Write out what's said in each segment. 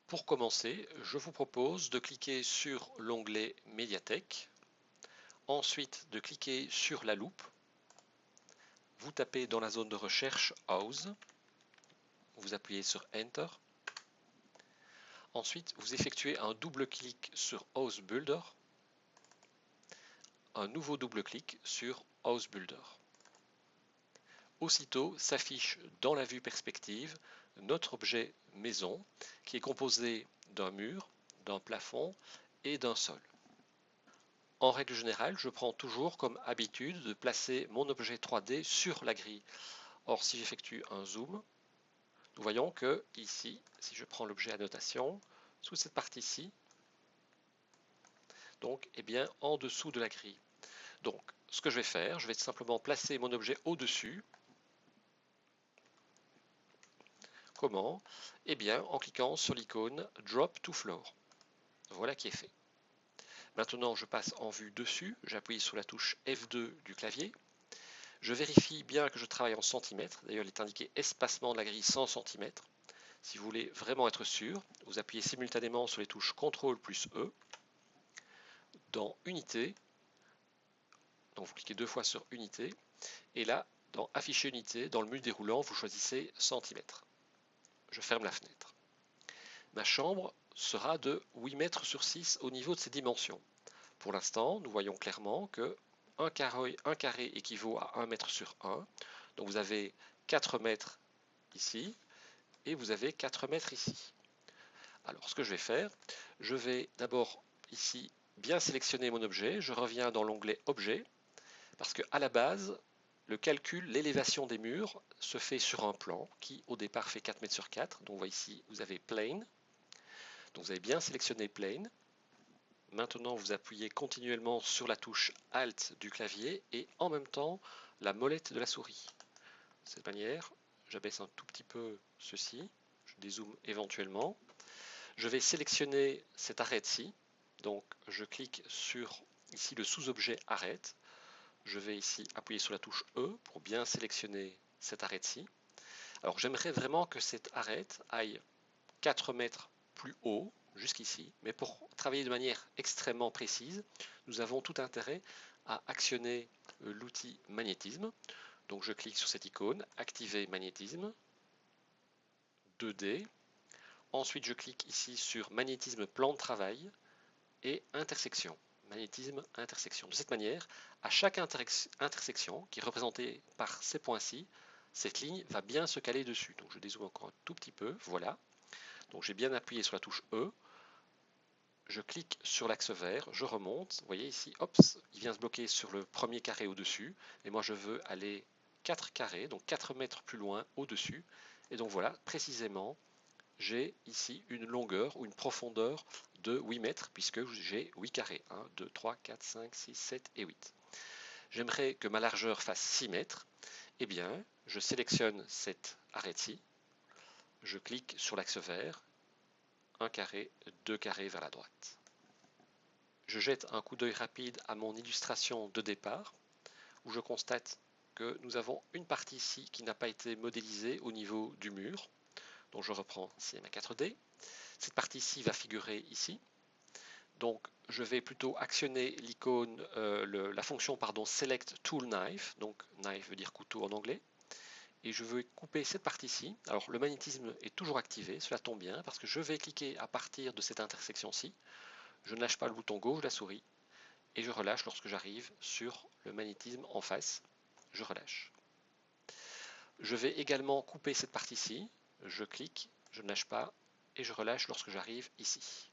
Pour commencer, je vous propose de cliquer sur l'onglet Médiathèque, ensuite de cliquer sur la loupe, vous tapez dans la zone de recherche House, vous appuyez sur Enter, ensuite vous effectuez un double clic sur House Builder, un nouveau double clic sur House Builder. Aussitôt s'affiche dans la vue perspective notre objet maison qui est composé d'un mur, d'un plafond et d'un sol. En règle générale, je prends toujours comme habitude de placer mon objet 3D sur la grille. Or, si j'effectue un zoom, nous voyons que ici, si je prends l'objet annotation, sous cette partie-ci, donc, eh bien, en dessous de la grille. Donc, ce que je vais faire, je vais simplement placer mon objet au-dessus. Comment? Eh bien, en cliquant sur l'icône Drop to Floor. Voilà qui est fait. Maintenant, je passe en vue dessus, j'appuie sur la touche F2 du clavier. Je vérifie bien que je travaille en centimètres. D'ailleurs, il est indiqué espacement de la grille 100 cm. Si vous voulez vraiment être sûr, vous appuyez simultanément sur les touches CTRL plus E. Dans Unité, donc vous cliquez deux fois sur Unité. Et là, dans Afficher unité, dans le menu déroulant, vous choisissez centimètres. Je ferme la fenêtre. Ma chambre sera de 8 mètres sur 6 au niveau de ses dimensions. Pour l'instant, nous voyons clairement que un carré équivaut à 1 mètre sur 1. Donc vous avez 4 mètres ici et vous avez 4 mètres ici. Alors ce que je vais faire, je vais d'abord ici bien sélectionner mon objet. Je reviens dans l'onglet Objet parce qu'à la base, le calcul, l'élévation des murs se fait sur un plan qui au départ fait 4 mètres sur 4. Donc ici vous avez Plane. Donc vous avez bien sélectionné Plane. Maintenant, vous appuyez continuellement sur la touche Alt du clavier et en même temps la molette de la souris. De cette manière, j'abaisse un tout petit peu ceci, je dézoome éventuellement. Je vais sélectionner cette arête-ci, donc je clique sur ici le sous-objet arête. Je vais ici appuyer sur la touche E pour bien sélectionner cette arête-ci. Alors j'aimerais vraiment que cette arête aille 4 mètres plus haut, jusqu'ici, mais pour travailler de manière extrêmement précise, nous avons tout intérêt à actionner l'outil magnétisme. Donc je clique sur cette icône, activer magnétisme, 2D. Ensuite je clique ici sur magnétisme plan de travail et intersection. Magnétisme, intersection. De cette manière, à chaque intersection qui est représentée par ces points-ci, cette ligne va bien se caler dessus. Donc je dézoome encore un tout petit peu, voilà. Donc j'ai bien appuyé sur la touche E, je clique sur l'axe vert, je remonte, vous voyez ici, hop, il vient se bloquer sur le premier carré au-dessus, et moi je veux aller 4 carrés, donc 4 mètres plus loin au-dessus, et donc voilà, précisément, j'ai ici une longueur ou une profondeur de 8 mètres, puisque j'ai 8 carrés, 1, 2, 3, 4, 5, 6, 7 et 8. J'aimerais que ma largeur fasse 6 mètres, eh bien, je sélectionne cette arête-ci, je clique sur l'axe vert, 1 carré, 2 carrés vers la droite. Je jette un coup d'œil rapide à mon illustration de départ, où je constate que nous avons une partie ici qui n'a pas été modélisée au niveau du mur. Donc je reprends ici ma 4D. Cette partie-ci va figurer ici. Donc je vais plutôt actionner l'icône, la fonction Select Tool Knife, donc knife veut dire couteau en anglais, et je veux couper cette partie-ci. Alors le magnétisme est toujours activé, cela tombe bien, parce que je vais cliquer à partir de cette intersection-ci. Je ne lâche pas le bouton gauche de la souris, et je relâche lorsque j'arrive sur le magnétisme en face. Je relâche. Je vais également couper cette partie-ci. Je clique, je ne lâche pas, et je relâche lorsque j'arrive ici.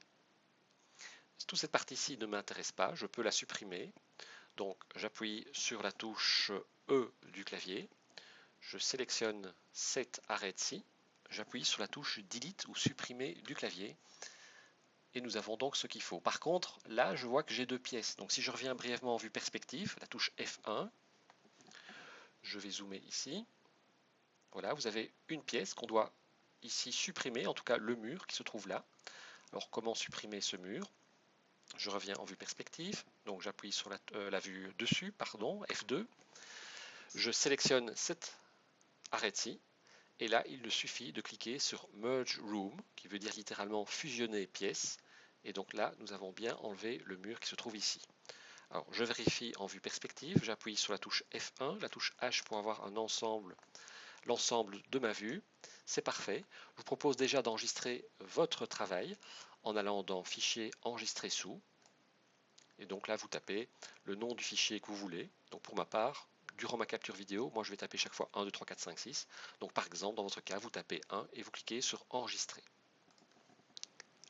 Toute cette partie-ci ne m'intéresse pas, je peux la supprimer. Donc j'appuie sur la touche E du clavier, je sélectionne cette arête-ci, j'appuie sur la touche Delete ou supprimer du clavier, et nous avons donc ce qu'il faut. Par contre, là je vois que j'ai deux pièces, donc si je reviens brièvement en vue perspective, la touche F1, je vais zoomer ici, voilà, vous avez une pièce qu'on doit ici supprimer, en tout cas le mur qui se trouve là. Alors comment supprimer ce mur? Je reviens en vue perspective, donc j'appuie sur la vue dessus, pardon, F2. Je sélectionne cette arête-ci Et là, il suffit de cliquer sur Merge Room, qui veut dire littéralement fusionner pièces. Et donc là, nous avons bien enlevé le mur qui se trouve ici. Alors, je vérifie en vue perspective, j'appuie sur la touche F1, la touche H pour avoir un ensemble, l'ensemble de ma vue. C'est parfait. Je vous propose déjà d'enregistrer votre travail en allant dans Fichier, Enregistrer sous. Et donc là, vous tapez le nom du fichier que vous voulez. Donc pour ma part, durant ma capture vidéo, moi je vais taper chaque fois 1, 2, 3, 4, 5, 6. Donc par exemple, dans votre cas, vous tapez 1 et vous cliquez sur Enregistrer.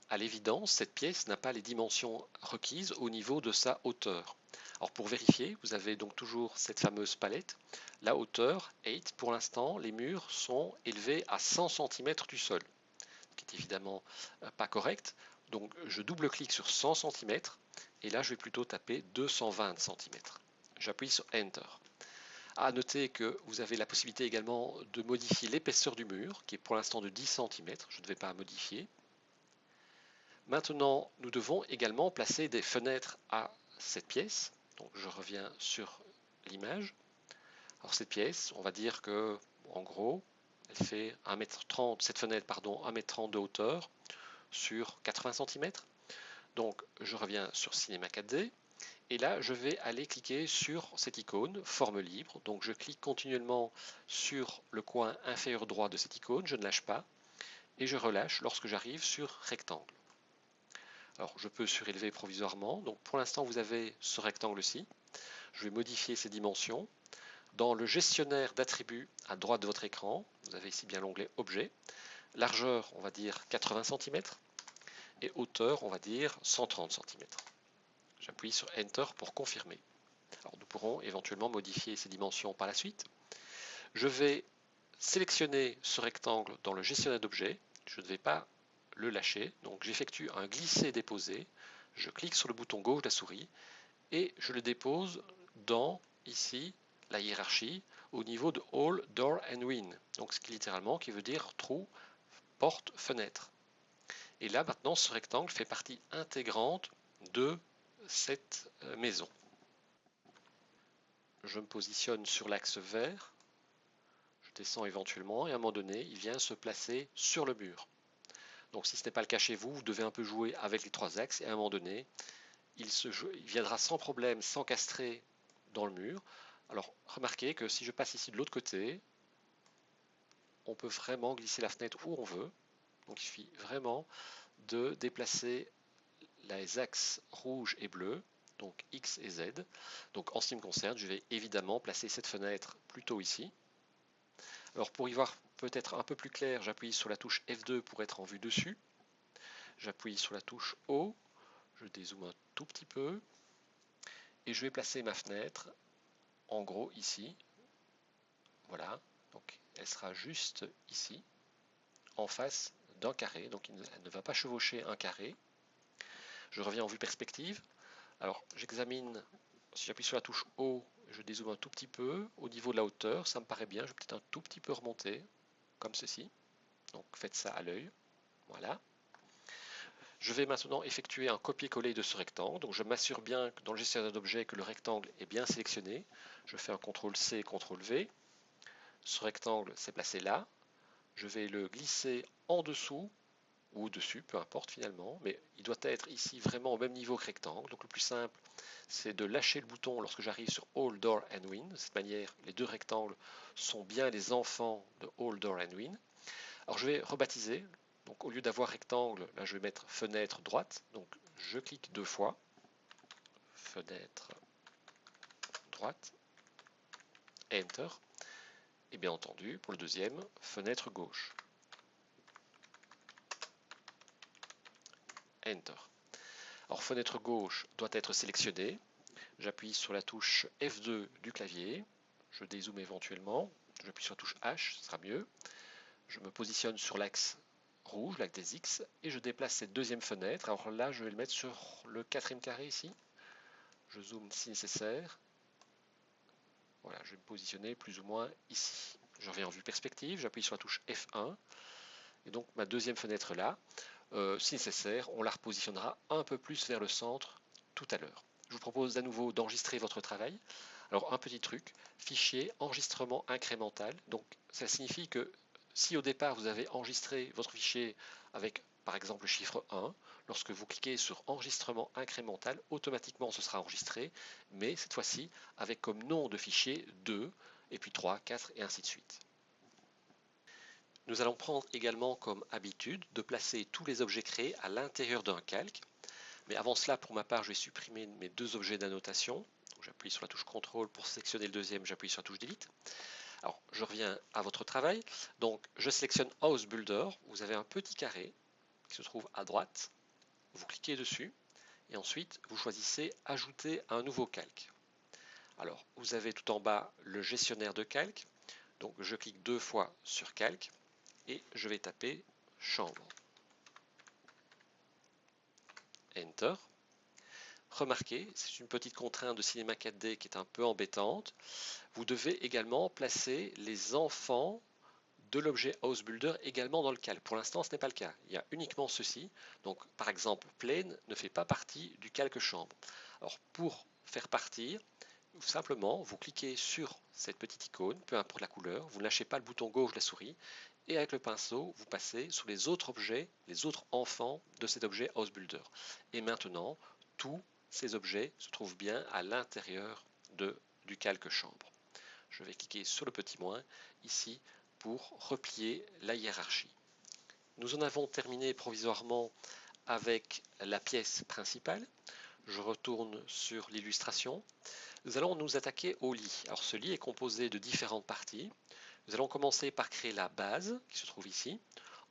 À l'évidence, cette pièce n'a pas les dimensions requises au niveau de sa hauteur. Alors pour vérifier, vous avez donc toujours cette fameuse palette. La hauteur 8, pour l'instant, les murs sont élevés à 100 cm du sol, ce qui est évidemment pas correct. Donc je double-clique sur 100 cm et là je vais plutôt taper 220 cm. J'appuie sur Enter. À noter que vous avez la possibilité également de modifier l'épaisseur du mur, qui est pour l'instant de 10 cm. Je ne vais pas modifier. Maintenant, nous devons également placer des fenêtres à cette pièce. Donc je reviens sur l'image. Alors cette pièce, on va dire que, en gros, elle fait 1m30, cette fenêtre, pardon, 1m30 de hauteur sur 80 cm. Donc je reviens sur Cinema 4D. Et là, je vais aller cliquer sur cette icône, forme libre. Donc je clique continuellement sur le coin inférieur droit de cette icône, je ne lâche pas. Et je relâche lorsque j'arrive sur rectangle. Alors je peux surélever provisoirement. Donc pour l'instant, vous avez ce rectangle-ci. Je vais modifier ses dimensions. Dans le gestionnaire d'attributs à droite de votre écran, vous avez ici bien l'onglet Objet. Largeur, on va dire 80 cm. Et hauteur, on va dire 130 cm. J'appuie sur Enter pour confirmer. Alors, nous pourrons éventuellement modifier ces dimensions par la suite. Je vais sélectionner ce rectangle dans le gestionnaire d'objets. Je ne vais pas le lâcher. Donc j'effectue un glisser-déposer. Je clique sur le bouton gauche de la souris et je le dépose dans, ici, la hiérarchie au niveau de Hall, Door and Window. Donc ce qui littéralement qui veut dire trou, porte, fenêtre. Et là maintenant ce rectangle fait partie intégrante de cette maison. Je me positionne sur l'axe vert, je descends éventuellement et à un moment donné il vient se placer sur le mur. Donc si ce n'est pas le cas chez vous, vous devez un peu jouer avec les trois axes et à un moment donné il viendra sans problème s'encastrer dans le mur. Alors remarquez que si je passe ici de l'autre côté, on peut vraiment glisser la fenêtre où on veut. Donc il suffit vraiment de déplacer les axes rouge et bleu, donc X et Z. Donc en ce qui me concerne, je vais évidemment placer cette fenêtre plutôt ici. Alors pour y voir peut-être un peu plus clair, j'appuie sur la touche F2 pour être en vue dessus. J'appuie sur la touche O, je dézoome un tout petit peu, et je vais placer ma fenêtre en gros ici. Voilà, donc elle sera juste ici, en face d'un carré, donc elle ne va pas chevaucher un carré. Je reviens en vue perspective. Alors j'examine, si j'appuie sur la touche O, je dézoome un tout petit peu. Au niveau de la hauteur, ça me paraît bien. Je vais peut-être un tout petit peu remonter, comme ceci. Donc faites ça à l'œil. Voilà. Je vais maintenant effectuer un copier-coller de ce rectangle. Donc je m'assure bien que dans le gestionnaire d'objets que le rectangle est bien sélectionné. Je fais un CTRL-C, CTRL-V. Ce rectangle s'est placé là. Je vais le glisser en dessous ou au-dessus, peu importe finalement, mais il doit être ici vraiment au même niveau que rectangle. Donc le plus simple, c'est de lâcher le bouton lorsque j'arrive sur Hall, Door and Window. De cette manière, les deux rectangles sont bien les enfants de Hall, Door and Window. Alors je vais rebaptiser. Donc au lieu d'avoir rectangle, là je vais mettre fenêtre droite. Donc je clique deux fois. Fenêtre droite. Enter. Et bien entendu, pour le deuxième, fenêtre gauche. Enter. Alors fenêtre gauche doit être sélectionnée. J'appuie sur la touche F2 du clavier. Je dézoome éventuellement. J'appuie sur la touche H, ce sera mieux. Je me positionne sur l'axe rouge, l'axe des X, et je déplace cette deuxième fenêtre. Alors là, je vais le mettre sur le quatrième carré ici. Je zoome si nécessaire. Voilà, je vais me positionner plus ou moins ici. Je reviens en vue perspective, j'appuie sur la touche F1. Et donc ma deuxième fenêtre là, si nécessaire, on la repositionnera un peu plus vers le centre tout à l'heure. Je vous propose à nouveau d'enregistrer votre travail. Alors un petit truc, fichier enregistrement incrémental. Donc ça signifie que Si au départ vous avez enregistré votre fichier avec par exemple le chiffre 1, lorsque vous cliquez sur enregistrement incrémental, automatiquement ce sera enregistré, mais cette fois-ci avec comme nom de fichier 2, et puis 3, 4 et ainsi de suite. Nous allons prendre également comme habitude de placer tous les objets créés à l'intérieur d'un calque. Mais avant cela, pour ma part, je vais supprimer mes deux objets d'annotation. J'appuie sur la touche CTRL pour sélectionner le deuxième, j'appuie sur la touche Delete. Alors, je reviens à votre travail. Donc, je sélectionne House Builder. Vous avez un petit carré qui se trouve à droite. Vous cliquez dessus et ensuite, vous choisissez Ajouter un nouveau calque. Alors, vous avez tout en bas le gestionnaire de calque. Donc, je clique deux fois sur Calque et je vais taper Chambre. Enter. Remarquez, c'est une petite contrainte de Cinema 4D qui est un peu embêtante. Vous devez également placer les enfants de l'objet House Builder également dans le calque. Pour l'instant, ce n'est pas le cas. Il y a uniquement ceci. Donc, par exemple, Plane ne fait pas partie du calque chambre. Alors, pour faire partir, simplement, vous cliquez sur cette petite icône, peu importe la couleur, vous ne lâchez pas le bouton gauche de la souris, et avec le pinceau, vous passez sur les autres objets, les autres enfants de cet objet House Builder. Et maintenant, tous ces objets se trouvent bien à l'intérieur du calque chambre. Je vais cliquer sur le petit moins ici pour replier la hiérarchie. Nous en avons terminé provisoirement avec la pièce principale. Je retourne sur l'illustration. Nous allons nous attaquer au lit. Alors ce lit est composé de différentes parties. Nous allons commencer par créer la base qui se trouve ici.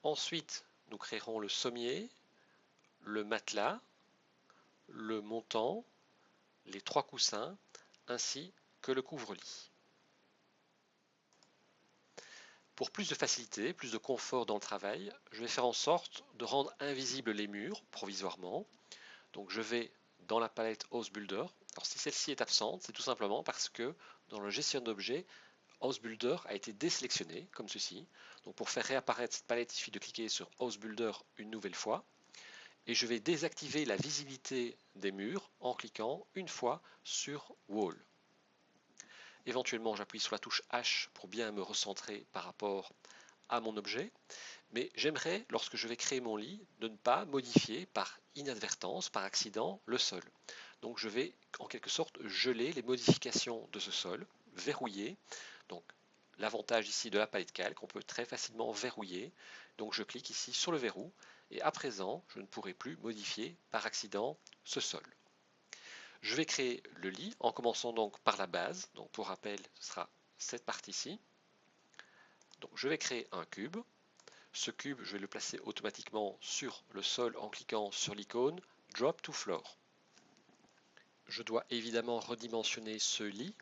Ensuite, nous créerons le sommier, le matelas, le montant, les trois coussins, ainsi que le couvre-lit. Pour plus de facilité, plus de confort dans le travail, je vais faire en sorte de rendre invisibles les murs provisoirement. Donc je vais dans la palette House Builder. Alors si celle-ci est absente, c'est tout simplement parce que dans le gestionnaire d'objets, House Builder a été désélectionné, comme ceci. Donc pour faire réapparaître cette palette, il suffit de cliquer sur House Builder une nouvelle fois. Et je vais désactiver la visibilité des murs en cliquant une fois sur Wall. Éventuellement, j'appuie sur la touche H pour bien me recentrer par rapport à mon objet. Mais j'aimerais, lorsque je vais créer mon lit, de ne pas modifier par inadvertance, par accident, le sol. Donc je vais en quelque sorte geler les modifications de ce sol, verrouiller. Donc l'avantage ici de la palette calque, on peut très facilement verrouiller. Donc je clique ici sur le verrou et à présent, je ne pourrai plus modifier par accident ce sol. Je vais créer le lit en commençant donc par la base. Donc pour rappel, ce sera cette partie-ci. Donc je vais créer un cube. Ce cube, je vais le placer automatiquement sur le sol en cliquant sur l'icône Drop to Floor. Je dois évidemment redimensionner ce lit,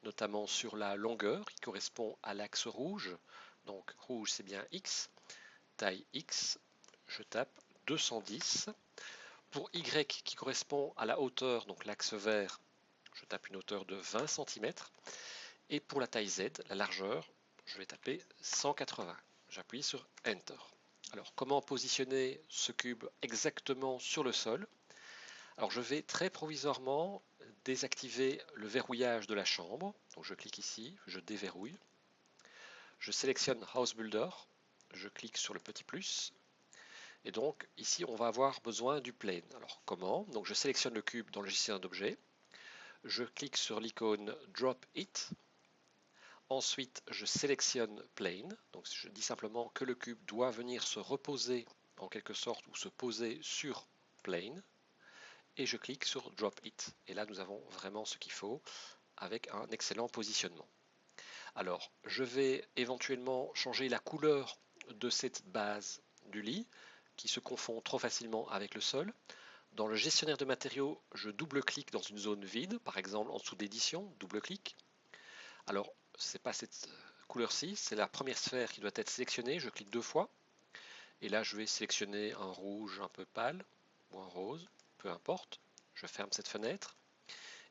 notamment sur la longueur qui correspond à l'axe rouge. Donc rouge c'est bien X, taille X, je tape 210. Pour Y qui correspond à la hauteur, donc l'axe vert, je tape une hauteur de 20 cm. Et pour la taille Z, la largeur, je vais taper 180. J'appuie sur Enter. Alors, comment positionner ce cube exactement sur le sol? Alors, je vais très provisoirement désactiver le verrouillage de la chambre. Donc, je clique ici, je déverrouille. Je sélectionne House Builder. Je clique sur le petit plus. Et donc, ici, on va avoir besoin du plane. Alors, comment? Donc, je sélectionne le cube dans le gestionnaire d'objets. Je clique sur l'icône Drop It. Ensuite, je sélectionne Plane. Donc, je dis simplement que le cube doit venir se reposer en quelque sorte ou se poser sur Plane. Et je clique sur Drop It. Et là, nous avons vraiment ce qu'il faut avec un excellent positionnement. Alors, je vais éventuellement changer la couleur de cette base du lit qui se confond trop facilement avec le sol. Dans le gestionnaire de matériaux, je double-clique dans une zone vide, par exemple en dessous d'édition, double-clic. Alors, ce n'est pas cette couleur-ci, c'est la première sphère qui doit être sélectionnée. Je clique deux fois. Et là, je vais sélectionner un rouge un peu pâle ou un rose, peu importe. Je ferme cette fenêtre.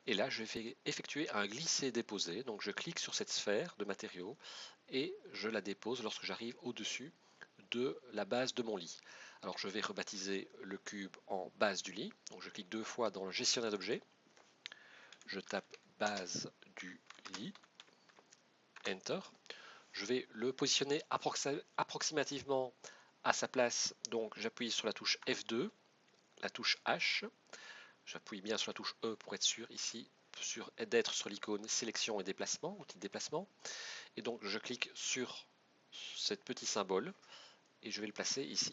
Et là, je vais effectuer un glisser-déposer. Donc, je clique sur cette sphère de matériaux et je la dépose lorsque j'arrive au-dessus de la base de mon lit. Alors, je vais rebaptiser le cube en base du lit. Donc, je clique deux fois dans le gestionnaire d'objets. Je tape base du lit. Enter. Je vais le positionner approximativement à sa place, donc j'appuie sur la touche F2, la touche H, j'appuie bien sur la touche E pour être sûr ici d'être sur l'icône sélection et déplacement, outil de déplacement, et donc je clique sur ce petit symbole et je vais le placer ici.